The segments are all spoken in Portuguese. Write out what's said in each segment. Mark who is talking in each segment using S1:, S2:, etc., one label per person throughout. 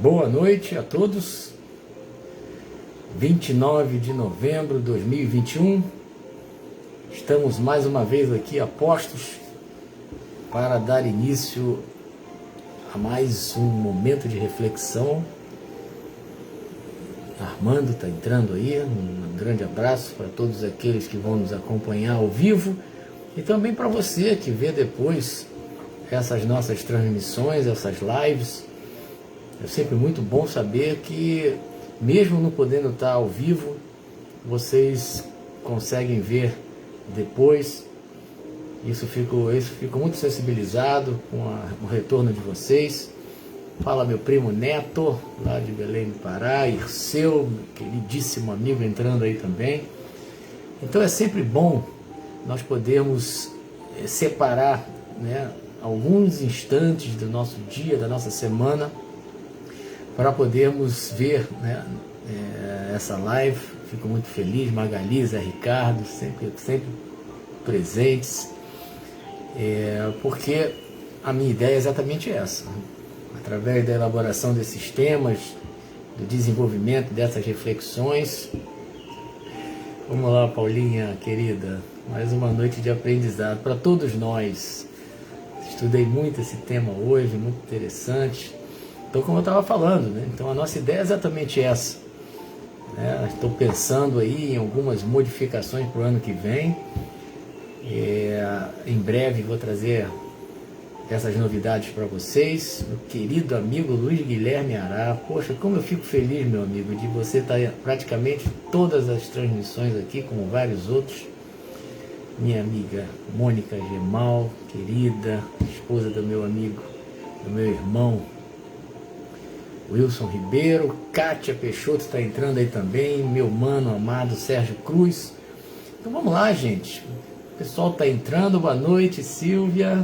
S1: Boa noite a todos. 29 de novembro de 2021. Estamos mais uma vez aqui a postos para dar início a mais um momento de reflexão. Armando está entrando aí, um grande abraço para todos aqueles que vão nos acompanhar ao vivo e também para você que vê depois essas nossas transmissões, essas lives. É sempre muito bom saber que, mesmo não podendo estar ao vivo, vocês conseguem ver depois. Isso fico muito sensibilizado com o retorno de vocês. Fala meu primo Neto, lá de Belém do Pará, Irceu, queridíssimo amigo, entrando aí também. Então é sempre bom nós podermos separar, né, alguns instantes do nosso dia, da nossa semana, para podermos ver, né, essa live. Fico muito feliz, Magali, Zé Ricardo, sempre presentes, porque a minha ideia é exatamente essa. Através da elaboração desses temas, do desenvolvimento dessas reflexões. Vamos lá, Paulinha, querida, mais uma noite de aprendizado para todos nós. Estudei muito esse tema hoje, muito interessante. Então, como eu estava falando, né? Então a nossa ideia é exatamente essa, né? Estou pensando aí em algumas modificações para o ano que vem. Em breve vou trazer essas novidades para vocês. Meu querido amigo Luiz Guilherme Ará, poxa, como eu fico feliz, meu amigo, de você estar praticamente todas as transmissões aqui, como vários outros. Minha amiga Mônica Gemal, querida, esposa do meu amigo, do meu irmão Wilson Ribeiro. Kátia Peixoto está entrando aí também, meu mano amado Sérgio Cruz. Então vamos lá, gente, o pessoal está entrando. Boa noite, Silvia,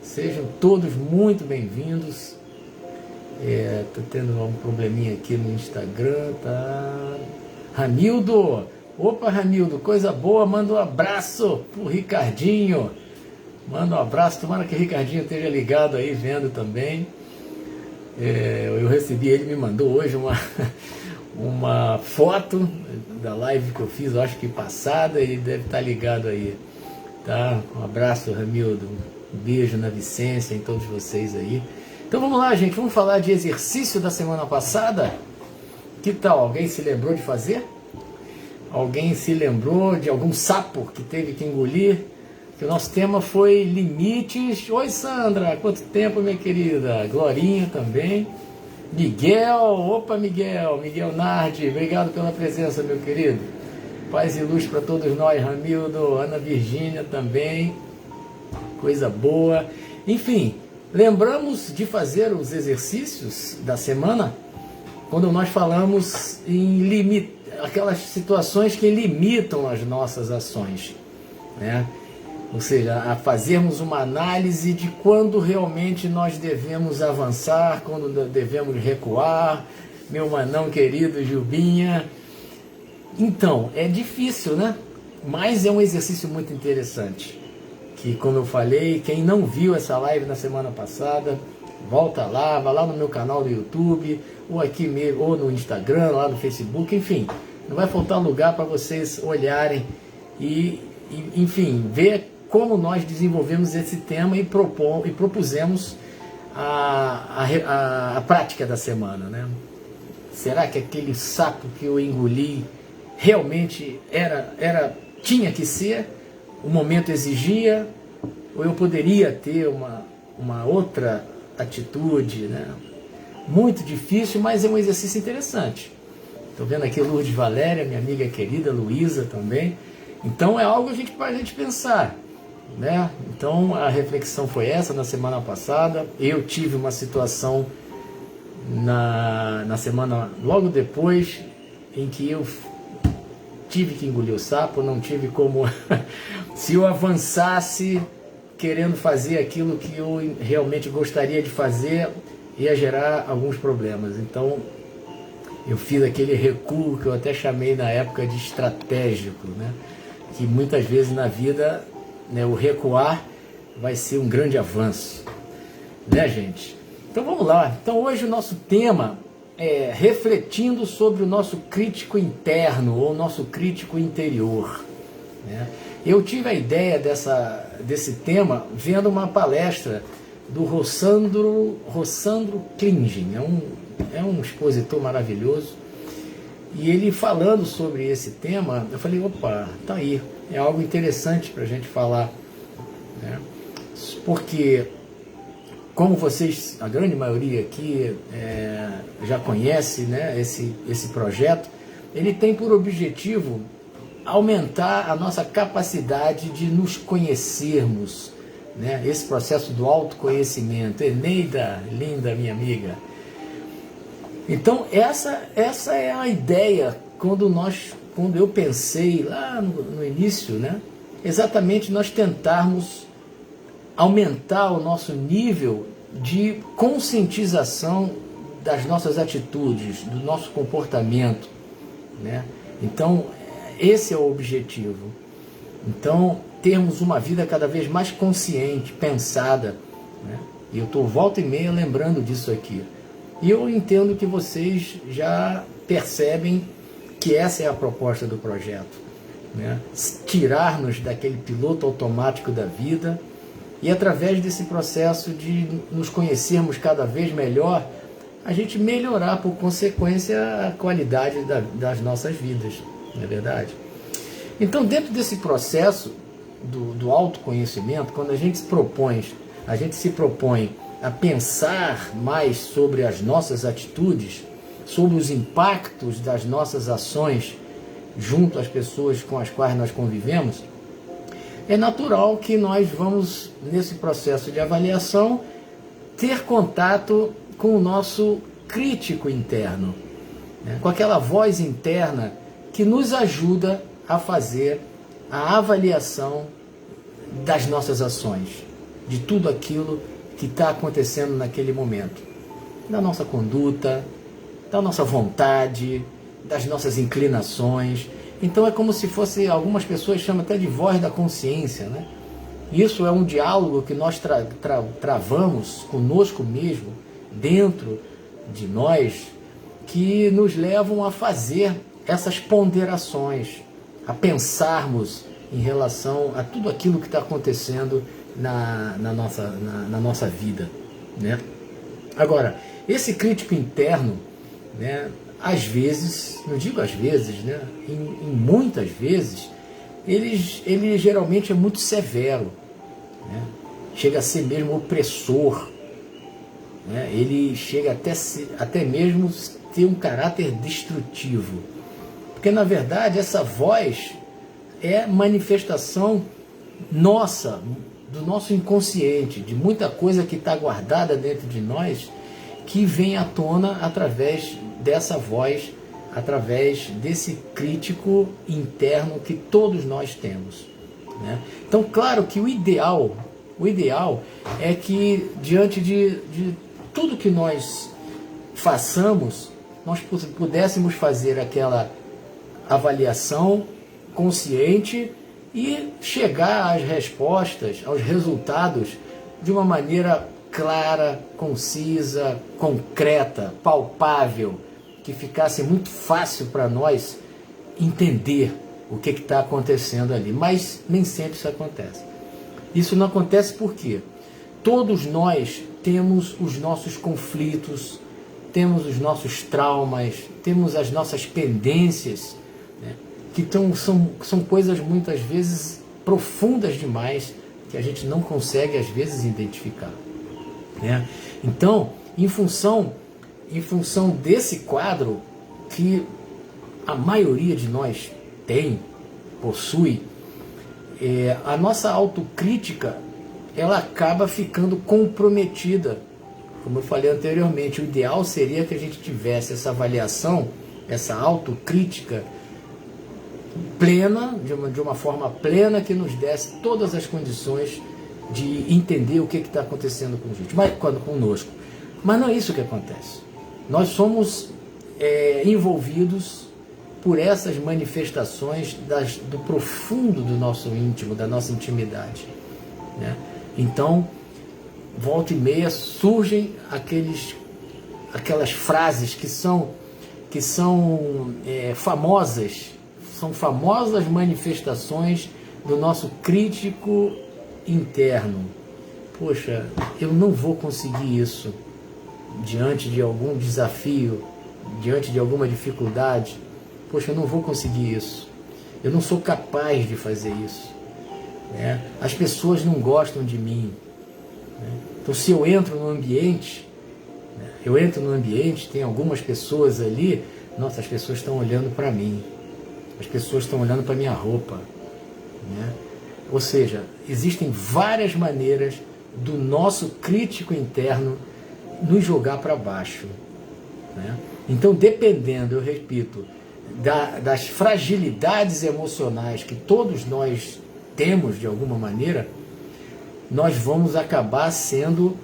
S1: sejam todos muito bem-vindos. Tô tendo um probleminha aqui no Instagram, tá? Ramildo, opa Ramildo, coisa boa, manda um abraço pro Ricardinho, manda um abraço, tomara que o Ricardinho esteja ligado aí, vendo também. Eu recebi, ele me mandou hoje uma foto da live que eu fiz, eu acho que passada, ele deve estar ligado aí, tá? Um abraço, Ramildo, um beijo na Vicência, em todos vocês aí. Então vamos lá, gente, vamos falar de exercício da semana passada. Que tal? Alguém se lembrou de fazer? Alguém se lembrou de algum sapo que teve que engolir? Que o nosso tema foi limites. Oi, Sandra, quanto tempo, minha querida? Glorinha também. Miguel, opa, Miguel Nardi, obrigado pela presença, meu querido. Paz e luz para todos nós, Ramildo, Ana Virgínia também, coisa boa. Enfim, lembramos de fazer os exercícios da semana quando nós falamos em aquelas situações que limitam as nossas ações, né? Ou seja, a fazermos uma análise de quando realmente nós devemos avançar, quando devemos recuar. Meu manão querido Jubinha. Então, é difícil, né? Mas é um exercício muito interessante. Que, como eu falei, quem não viu essa live na semana passada, volta lá, vai lá no meu canal do YouTube, ou aqui mesmo, ou no Instagram, lá no Facebook, enfim. Não vai faltar lugar para vocês olharem e, enfim, ver como nós desenvolvemos esse tema e propusemos a prática da semana, né? Será que aquele sapo que eu engoli realmente tinha que ser? O momento exigia? Ou eu poderia ter uma outra atitude, né? Muito difícil, mas é um exercício interessante. Estou vendo aqui Lourdes Valéria, minha amiga querida, Luísa também. Então é algo para a gente pensar, né? Então a reflexão foi essa na semana passada. Eu tive uma situação na semana logo depois em que eu tive que engolir o sapo, não tive como se eu avançasse querendo fazer aquilo que eu realmente gostaria de fazer, ia gerar alguns problemas. Então eu fiz aquele recuo que eu até chamei na época de estratégico, né? Que muitas vezes na vida, né, o recuar vai ser um grande avanço, né, gente? Então vamos lá. Então hoje o nosso tema é refletindo sobre o nosso crítico interno ou nosso crítico interior, né? Eu tive a ideia desse tema vendo uma palestra do Rossandro Klingen, é um expositor maravilhoso, e ele falando sobre esse tema, eu falei, opa, tá aí, é algo interessante para a gente falar, né? Porque, como vocês, a grande maioria aqui já conhece, né, esse projeto, ele tem por objetivo aumentar a nossa capacidade de nos conhecermos, né? Esse processo do autoconhecimento. Eneida, linda minha amiga. Então essa é a ideia quando eu pensei lá no início, né? Exatamente nós tentarmos aumentar o nosso nível de conscientização das nossas atitudes, do nosso comportamento, né? Então esse é o objetivo. Então termos uma vida cada vez mais consciente, pensada, né? E eu estou volta e meia lembrando disso aqui. E eu entendo que vocês já percebem que essa é a proposta do projeto, né? Tirar-nos daquele piloto automático da vida e, através desse processo de nos conhecermos cada vez melhor, a gente melhorar, por consequência, a qualidade das nossas vidas, não é verdade? Então, dentro desse processo do autoconhecimento, quando a gente se propõe a pensar mais sobre as nossas atitudes, sobre os impactos das nossas ações junto às pessoas com as quais nós convivemos, é natural que nós vamos, nesse processo de avaliação, ter contato com o nosso crítico interno, né? Com aquela voz interna que nos ajuda a fazer a avaliação das nossas ações, de tudo aquilo que está acontecendo naquele momento, da nossa conduta, da nossa vontade, das nossas inclinações. Então é como se fosse, algumas pessoas chamam até de voz da consciência, né? Isso é um diálogo que nós travamos conosco mesmo, dentro de nós, que nos levam a fazer essas ponderações, a pensarmos em relação a tudo aquilo que está acontecendo na nossa vida, né? Agora, esse crítico interno, né, às vezes, não digo às vezes, né, em muitas vezes, ele geralmente é muito severo, né? Chega a ser mesmo opressor, né? Ele chega até mesmo ter um caráter destrutivo, porque na verdade essa voz é manifestação nossa, do nosso inconsciente, de muita coisa que está guardada dentro de nós, que vem à tona através dessa voz, através desse crítico interno que todos nós temos, né? Então, claro que o ideal é que, diante de tudo que nós façamos, nós pudéssemos fazer aquela avaliação consciente e chegar às respostas, aos resultados, de uma maneira clara, concisa, concreta, palpável, que ficasse muito fácil para nós entender o que está acontecendo ali. Mas nem sempre isso acontece. Isso não acontece porque todos nós temos os nossos conflitos, temos os nossos traumas, temos as nossas pendências, né, que são coisas muitas vezes profundas demais, que a gente não consegue às vezes identificar, né? Então, em função desse quadro que a maioria de nós possui, a nossa autocrítica, ela acaba ficando comprometida. Como eu falei anteriormente, o ideal seria que a gente tivesse essa avaliação, essa autocrítica plena, de uma forma plena, que nos desse todas as condições de entender o que está acontecendo com a gente, conosco. Mas não é isso que acontece. Nós somos envolvidos por essas manifestações do profundo do nosso íntimo, da nossa intimidade, né? Então, volta e meia surgem aquelas frases que são famosas, são famosas manifestações do nosso crítico interno. Poxa, eu não vou conseguir isso diante de algum desafio, diante de alguma dificuldade. Poxa, eu não vou conseguir isso. Eu não sou capaz de fazer isso. Né? As pessoas não gostam de mim. Né? Então, se eu entro no ambiente, tem algumas pessoas ali, nossa, as pessoas estão olhando para mim. As pessoas estão olhando para minha roupa. Né? Ou seja, existem várias maneiras do nosso crítico interno nos jogar para baixo. Né? Então, dependendo, eu repito, das fragilidades emocionais que todos nós temos de alguma maneira, nós vamos acabar sendo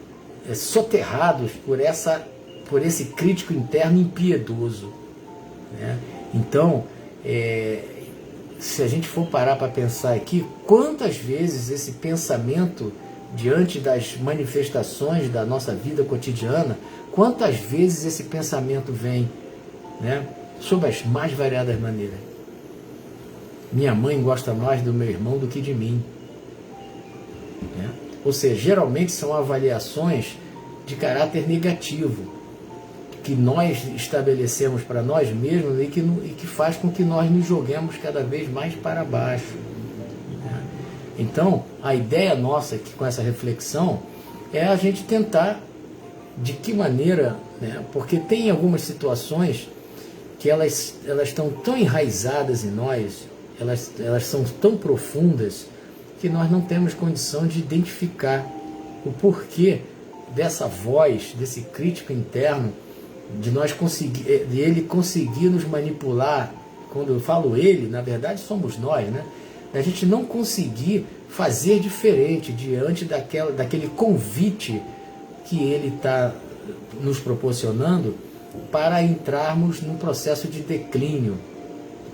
S1: soterrados por esse crítico interno impiedoso. Né? Então, se a gente for parar para pensar aqui, quantas vezes esse pensamento, diante das manifestações da nossa vida cotidiana, quantas vezes esse pensamento vem, né, sob as mais variadas maneiras. Minha mãe gosta mais do meu irmão do que de mim. Né? Ou seja, geralmente são avaliações de caráter negativo, que nós estabelecemos para nós mesmos e que faz com que nós nos joguemos cada vez mais para baixo. Né? Então, a ideia nossa aqui com essa reflexão é a gente tentar, de que maneira, né? Porque tem algumas situações que elas estão tão enraizadas em nós, elas são tão profundas, que nós não temos condição de identificar o porquê dessa voz, desse crítico interno, de ele conseguir nos manipular. Quando eu falo ele, na verdade somos nós, né? A gente não conseguir fazer diferente diante daquele convite que ele está nos proporcionando para entrarmos num processo de declínio.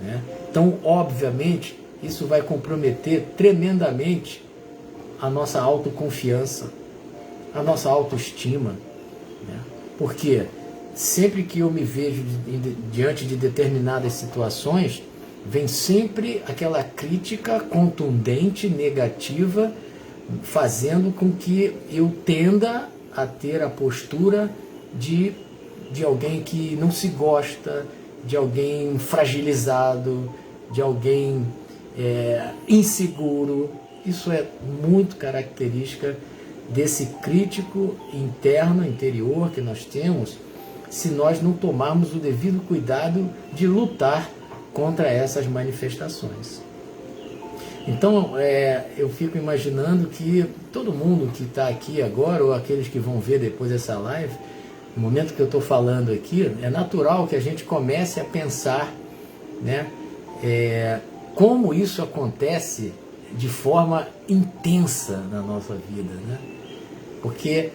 S1: Né? Então, obviamente, isso vai comprometer tremendamente a nossa autoconfiança, a nossa autoestima. Né? Porque sempre que eu me vejo diante de determinadas situações, vem sempre aquela crítica contundente, negativa, fazendo com que eu tenda a ter a postura de alguém que não se gosta, de alguém fragilizado, de alguém inseguro. Isso é muito característica desse crítico interno, interior que nós temos, se nós não tomarmos o devido cuidado de lutar contra essas manifestações. Então, eu fico imaginando que todo mundo que está aqui agora, ou aqueles que vão ver depois essa live, no momento que eu estou falando aqui, é natural que a gente comece a pensar, né, como isso acontece de forma intensa na nossa vida. Né? Porque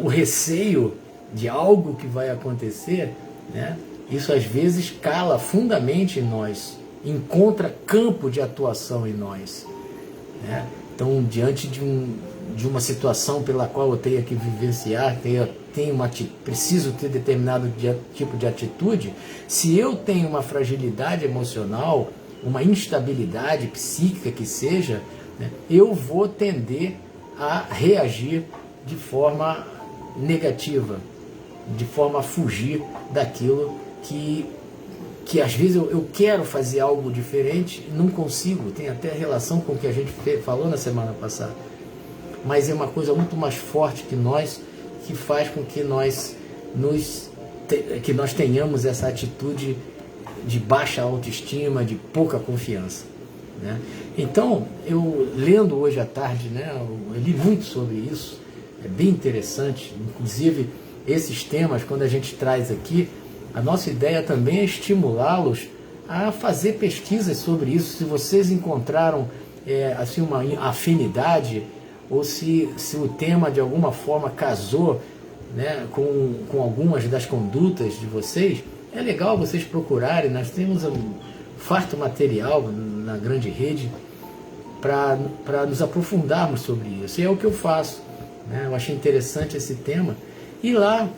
S1: o receio de algo que vai acontecer, né, isso às vezes cala fundamente em nós, encontra campo de atuação em nós. Né? Então, diante de uma situação pela qual eu tenho que vivenciar, preciso ter determinado tipo de atitude, se eu tenho uma fragilidade emocional, uma instabilidade psíquica que seja, né, eu vou tender a reagir de forma negativa, de forma a fugir daquilo que às vezes eu quero fazer algo diferente, não consigo. Tem até relação com o que a gente falou na semana passada, mas é uma coisa muito mais forte que nós, que faz com que nós tenhamos essa atitude de baixa autoestima, de pouca confiança. Né? Então, eu lendo hoje à tarde, né, eu li muito sobre isso, é bem interessante. Inclusive, esses temas, quando a gente traz aqui, a nossa ideia também é estimulá-los a fazer pesquisas sobre isso. Se vocês encontraram assim, uma afinidade, ou se o tema de alguma forma casou, né, com algumas das condutas de vocês, é legal vocês procurarem. Nós temos um farto material na grande rede para nos aprofundarmos sobre isso. E é o que eu faço, né? Eu achei interessante esse tema. E lá,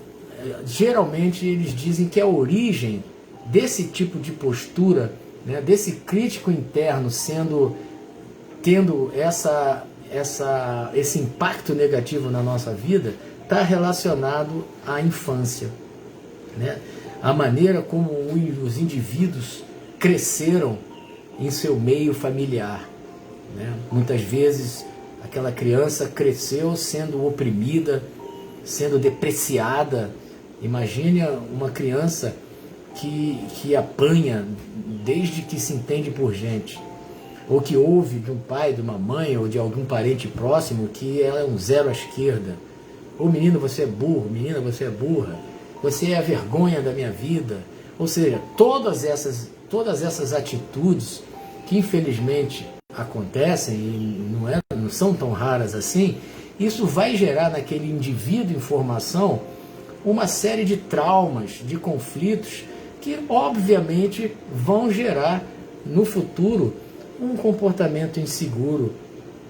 S1: geralmente, eles dizem que a origem desse tipo de postura, né, desse crítico interno tendo esse impacto negativo na nossa vida, está relacionado à infância, né? A maneira como os indivíduos cresceram em seu meio familiar, né? Muitas vezes aquela criança cresceu sendo oprimida, sendo depreciada. Imagine uma criança que apanha desde que se entende por gente, ou que ouve de um pai, de uma mãe ou de algum parente próximo que ela é um zero à esquerda. Ô menino, você é burro, menina, você é burra, você é a vergonha da minha vida. Ou seja, todas essas atitudes que infelizmente acontecem e não são tão raras assim, isso vai gerar naquele indivíduo em formação uma série de traumas, de conflitos que obviamente vão gerar no futuro um comportamento inseguro,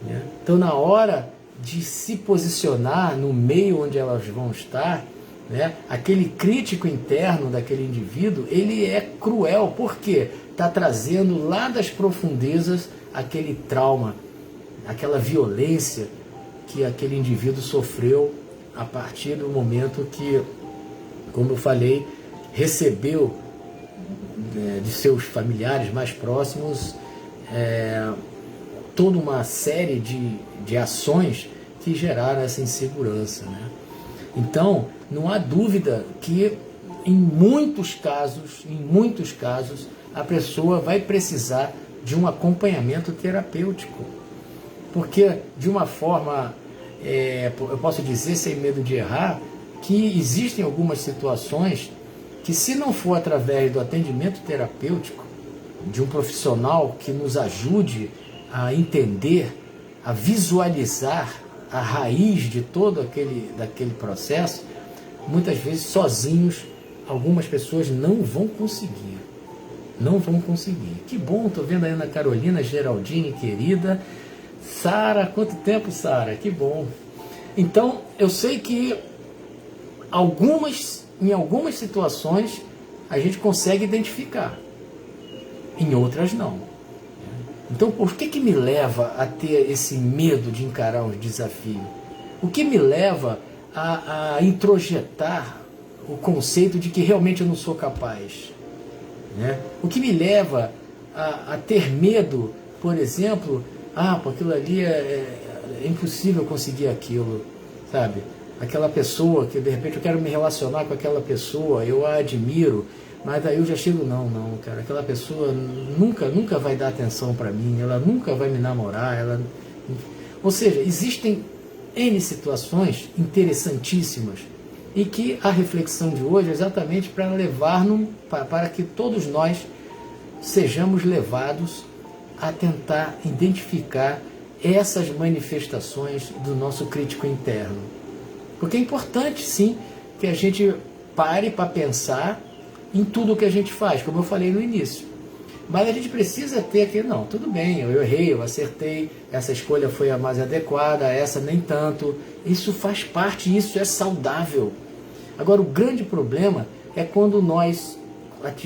S1: né? Então, na hora de se posicionar no meio onde elas vão estar, né, aquele crítico interno daquele indivíduo, ele é cruel, porque está trazendo lá das profundezas aquele trauma, aquela violência que aquele indivíduo sofreu a partir do momento que, como eu falei, recebeu de seus familiares mais próximos toda uma série de ações que geraram essa insegurança, né? Então, não há dúvida que em muitos casos, a pessoa vai precisar de um acompanhamento terapêutico. Porque, de uma forma, eu posso dizer, sem medo de errar, que existem algumas situações que, se não for através do atendimento terapêutico, de um profissional que nos ajude a entender, a visualizar a raiz de todo daquele processo, muitas vezes sozinhos, algumas pessoas não vão conseguir. Não vão conseguir. Que bom, estou vendo a Ana Carolina, Geraldine, querida. Sara, quanto tempo, Sara? Que bom. Então, eu sei que em algumas situações a gente consegue identificar, em outras não. Então, por que me leva a ter esse medo de encarar os desafios? O que me leva a introjetar o conceito de que realmente eu não sou capaz? Né? O que me leva a ter medo, por exemplo, por aquilo ali é impossível conseguir aquilo, sabe? Aquela pessoa que de repente eu quero me relacionar com aquela pessoa, eu a admiro, mas aí eu já chego, não, cara, aquela pessoa nunca vai dar atenção para mim, ela nunca vai me namorar, Ou seja, existem N situações interessantíssimas e que a reflexão de hoje é exatamente para levar-nos, para que todos nós sejamos levados a tentar identificar essas manifestações do nosso crítico interno. Porque é importante, sim, que a gente pare para pensar em tudo o que a gente faz, como eu falei no início. Mas a gente precisa ter aqui, não, tudo bem, eu errei, eu acertei, essa escolha foi a mais adequada, essa nem tanto. Isso faz parte, isso é saudável. Agora, o grande problema é quando nós,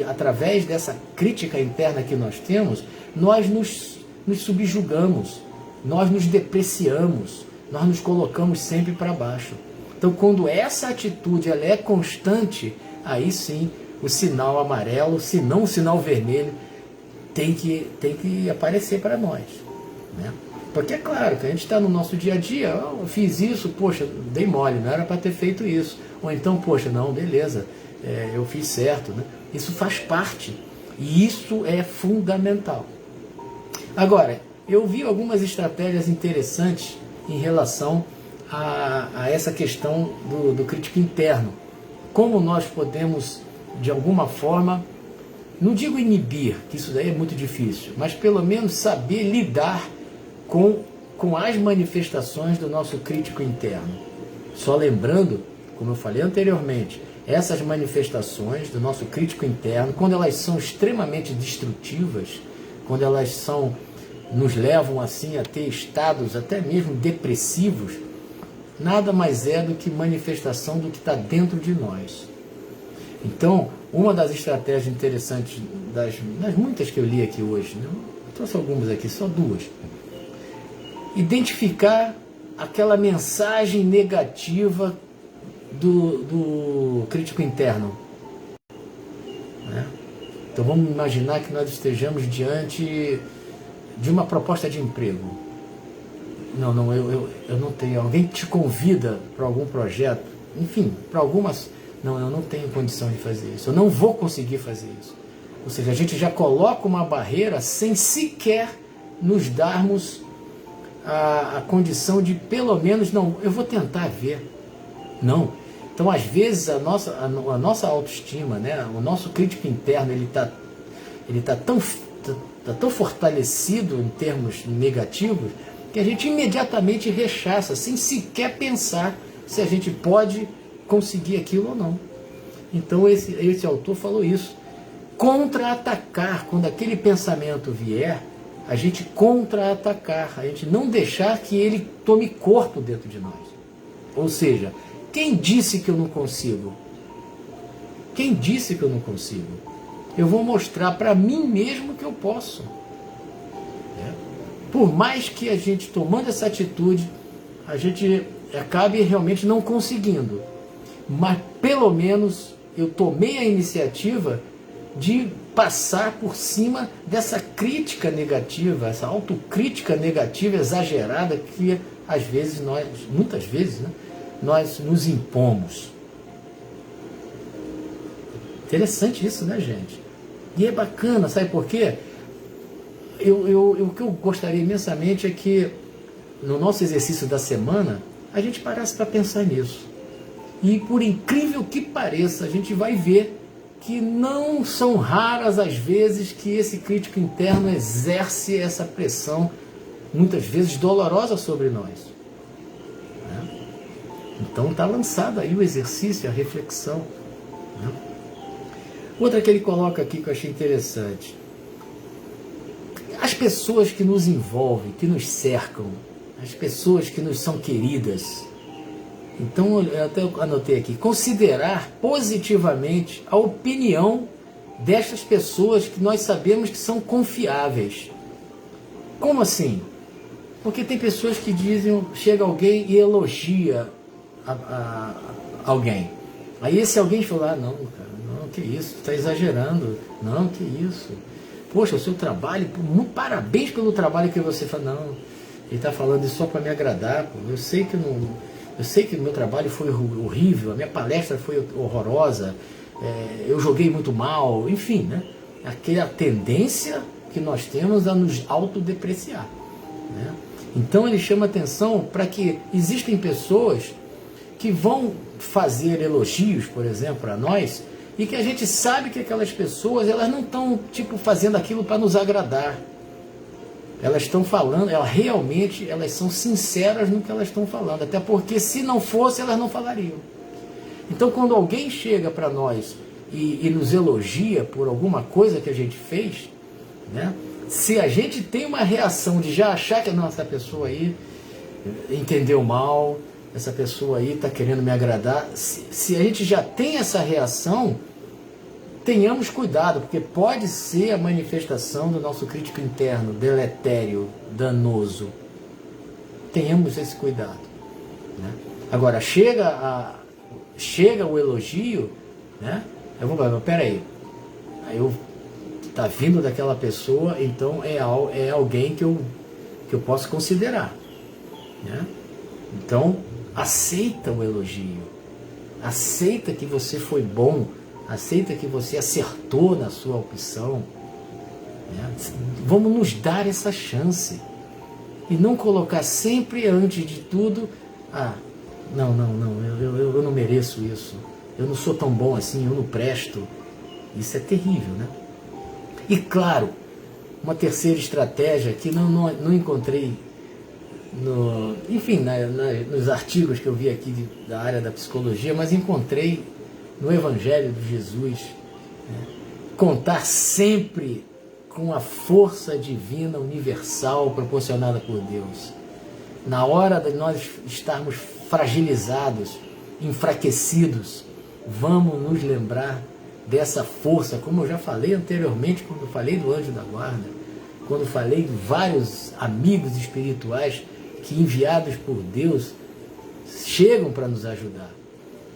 S1: através dessa crítica interna que nós temos, nós nos subjugamos, nós nos depreciamos, nós nos colocamos sempre para baixo. Então, quando essa atitude ela é constante, aí sim o sinal amarelo, se não o sinal vermelho, tem que aparecer para nós, né? Porque é claro que a gente está no nosso dia a dia, eu fiz isso, poxa, dei mole, não era para ter feito isso. Ou então, poxa, não, beleza, eu fiz certo, né? Isso faz parte e isso é fundamental. Agora, eu vi algumas estratégias interessantes em relação a essa questão do crítico interno. Como nós podemos, de alguma forma, não digo inibir, que isso daí é muito difícil, mas pelo menos saber lidar com as manifestações do nosso crítico interno. Só lembrando, como eu falei anteriormente, essas manifestações do nosso crítico interno, quando elas são extremamente destrutivas, quando elas são nos levam assim a ter estados até mesmo depressivos, nada mais é do que manifestação do que está dentro de nós. Então, uma das estratégias interessantes, das muitas que eu li aqui hoje, né? Eu trouxe algumas aqui, só duas. Identificar aquela mensagem negativa do crítico interno. Né? Então vamos imaginar que nós estejamos diante de uma proposta de emprego. Não, eu não tenho. Alguém te convida para algum projeto, enfim, para algumas. Não, eu não tenho condição de fazer isso, eu não vou conseguir fazer isso. Ou seja, a gente já coloca uma barreira sem sequer nos darmos a condição de, pelo menos, não, eu vou tentar ver. Não. Então, às vezes, a nossa autoestima, né, o nosso crítico interno, ele tá tão fortalecido em termos negativos, que a gente imediatamente rechaça, sem sequer pensar se a gente pode conseguir aquilo ou não. Então esse autor falou isso. Contra-atacar, quando aquele pensamento vier, a gente contra-atacar, a gente não deixar que ele tome corpo dentro de nós. Ou seja, quem disse que eu não consigo? Quem disse que eu não consigo? Eu vou mostrar para mim mesmo que eu posso. Por mais que a gente tomando essa atitude, a gente acabe realmente não conseguindo. Mas pelo menos eu tomei a iniciativa de passar por cima dessa crítica negativa, essa autocrítica negativa exagerada que às vezes muitas vezes, né, nós nos impomos. Interessante isso, né, gente? E é bacana, sabe por quê? O que eu gostaria imensamente é que no nosso exercício da semana a gente parasse para pensar nisso. E por incrível que pareça, a gente vai ver que não são raras as vezes que esse crítico interno exerce essa pressão, muitas vezes dolorosa, sobre nós. Né? Então está lançado aí o exercício, a reflexão. Né? Outra que ele coloca aqui que eu achei interessante. As pessoas que nos envolvem, que nos cercam, as pessoas que nos são queridas. Então, eu até anotei aqui, considerar positivamente a opinião destas pessoas que nós sabemos que são confiáveis. Como assim? Porque tem pessoas que dizem, chega alguém e elogia alguém. Aí esse alguém fala, não, cara, não, que isso, está exagerando, não, que isso. Poxa, o seu trabalho, parabéns pelo trabalho que você faz. Não, ele está falando isso só para me agradar, pô. Eu sei que o meu trabalho foi horrível, a minha palestra foi horrorosa, eu joguei muito mal, enfim, né? Aquela tendência que nós temos a nos autodepreciar. Né? Então ele chama atenção para que existem pessoas que vão fazer elogios, por exemplo, para nós, e que a gente sabe que aquelas pessoas, elas não estão fazendo aquilo para nos agradar. Elas estão falando, elas são sinceras no que elas estão falando, até porque se não fosse, elas não falariam. Então quando alguém chega para nós e nos elogia por alguma coisa que a gente fez, né, se a gente tem uma reação de já achar que essa pessoa aí entendeu mal, essa pessoa aí está querendo me agradar, se a gente já tem essa reação, tenhamos cuidado, porque pode ser a manifestação do nosso crítico interno, deletério, danoso. Tenhamos esse cuidado. Né? Agora, chega o elogio, né? Eu vou, peraí, está vindo daquela pessoa, então é alguém que eu posso considerar. Né? Então, aceita o elogio, aceita que você foi bom, aceita que você acertou na sua opção. Né? Vamos nos dar essa chance e não colocar sempre antes de tudo, eu não mereço isso, eu não sou tão bom assim, eu não presto. Isso é terrível, né? E claro, uma terceira estratégia que não encontrei nos artigos que eu vi aqui da área da psicologia, mas encontrei no Evangelho de Jesus, né? Contar sempre com a força divina universal proporcionada por Deus. Na hora de nós estarmos fragilizados, enfraquecidos, vamos nos lembrar dessa força, como eu já falei anteriormente, quando falei do anjo da guarda, quando falei de vários amigos espirituais que, enviados por Deus, chegam para nos ajudar.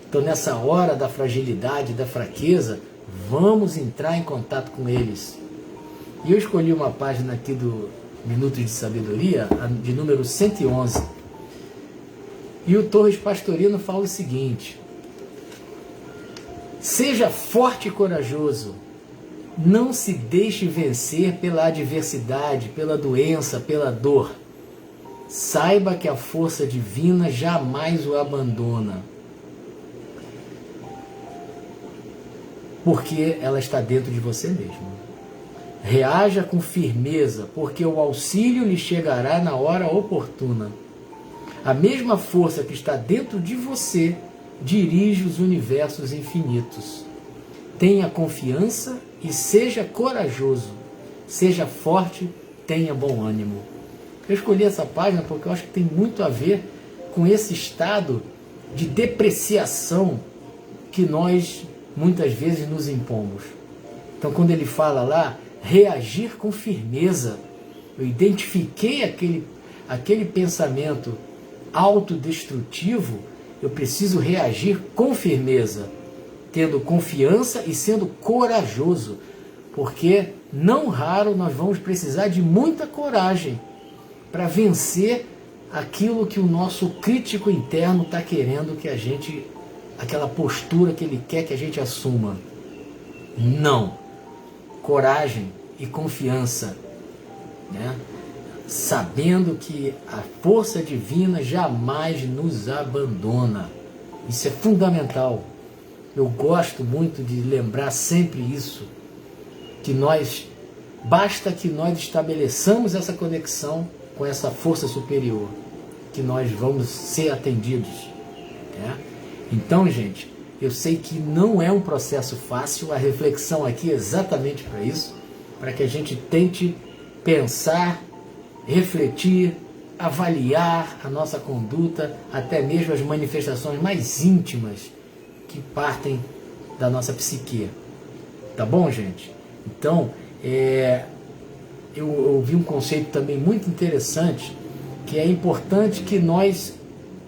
S1: Então, nessa hora da fragilidade, da fraqueza, vamos entrar em contato com eles. E eu escolhi uma página aqui do Minutos de Sabedoria, de número 111. E o Torres Pastorino fala o seguinte: seja forte e corajoso, não se deixe vencer pela adversidade, pela doença, pela dor. Saiba que a força divina jamais o abandona, porque ela está dentro de você mesmo. Reaja com firmeza, porque o auxílio lhe chegará na hora oportuna. A mesma força que está dentro de você dirige os universos infinitos. Tenha confiança e seja corajoso. Seja forte, tenha bom ânimo. Eu escolhi essa página porque eu acho que tem muito a ver com esse estado de depreciação que nós muitas vezes nos impomos. Então, quando ele fala lá, reagir com firmeza, eu identifiquei aquele pensamento autodestrutivo, eu preciso reagir com firmeza, tendo confiança e sendo corajoso, porque não raro nós vamos precisar de muita coragem para vencer aquilo que o nosso crítico interno está querendo que a gente, aquela postura que ele quer que a gente assuma. Não. Coragem e confiança, né? Sabendo que a força divina jamais nos abandona. Isso é fundamental. Eu gosto muito de lembrar sempre isso, que basta que nós estabeleçamos essa conexão com essa força superior, que nós vamos ser atendidos, né? Então, gente, eu sei que não é um processo fácil, a reflexão aqui é exatamente para isso, para que a gente tente pensar, refletir, avaliar a nossa conduta, até mesmo as manifestações mais íntimas que partem da nossa psique. Tá bom, gente? Então, eu ouvi um conceito também muito interessante, que é importante que nós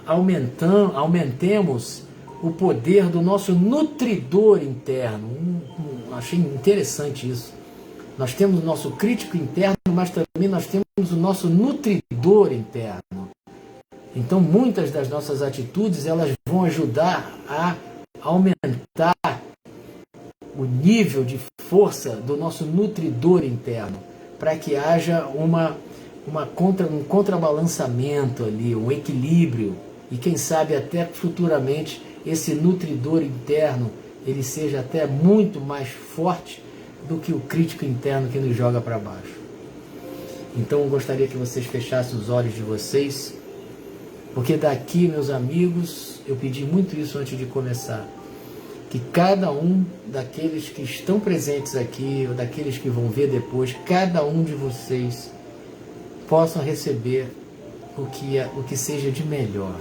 S1: aumentemos o poder do nosso nutridor interno. Achei interessante isso. Nós temos o nosso crítico interno, mas também nós temos o nosso nutridor interno. Então, muitas das nossas atitudes, elas vão ajudar a aumentar o nível de força do nosso nutridor interno, para que haja um contrabalançamento ali, um equilíbrio, e quem sabe até futuramente esse nutridor interno ele seja até muito mais forte do que o crítico interno que nos joga para baixo. Então eu gostaria que vocês fechassem os olhos de vocês, porque daqui, meus amigos, eu pedi muito isso antes de começar, que cada um daqueles que estão presentes aqui, ou daqueles que vão ver depois, cada um de vocês possam receber o que seja de melhor.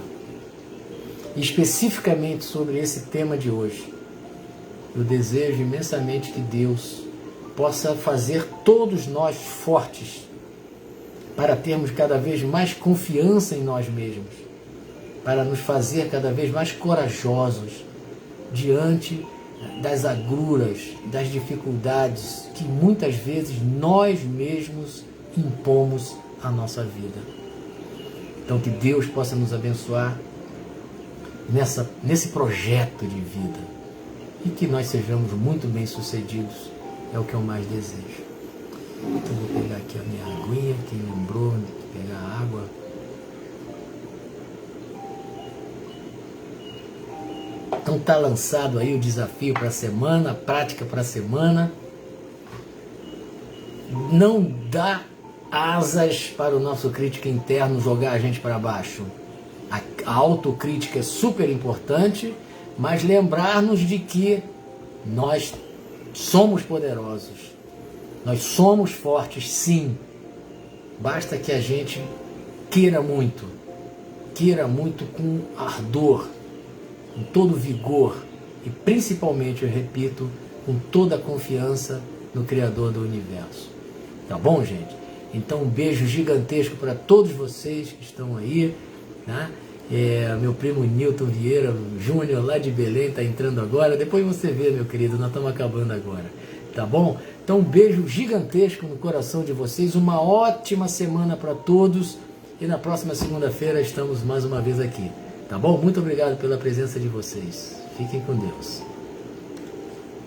S1: Especificamente sobre esse tema de hoje, eu desejo imensamente que Deus possa fazer todos nós fortes, para termos cada vez mais confiança em nós mesmos, para nos fazer cada vez mais corajosos diante das agruras, das dificuldades que muitas vezes nós mesmos impomos à nossa vida. Então que Deus possa nos abençoar nesse projeto de vida, e que nós sejamos muito bem sucedidos, é o que eu mais desejo. Então vou pegar aqui a minha aguinha, quem lembrou de pegar água. Então está lançado aí o desafio para a semana, a prática para a semana. Não dá asas para o nosso crítico interno jogar a gente para baixo. A autocrítica é super importante, mas lembrar-nos de que nós somos poderosos. Nós somos fortes, sim. Basta que a gente queira muito com ardor, com todo vigor e principalmente, eu repito, com toda a confiança no Criador do Universo. Tá bom, gente? Então um beijo gigantesco para todos vocês que estão aí, né? Meu primo Nilton Vieira Júnior, lá de Belém, está entrando agora. Depois você vê, meu querido, nós estamos acabando agora. Tá bom? Então um beijo gigantesco no coração de vocês, uma ótima semana para todos e na próxima segunda-feira estamos mais uma vez aqui. Tá bom? Muito obrigado pela presença de vocês. Fiquem com Deus.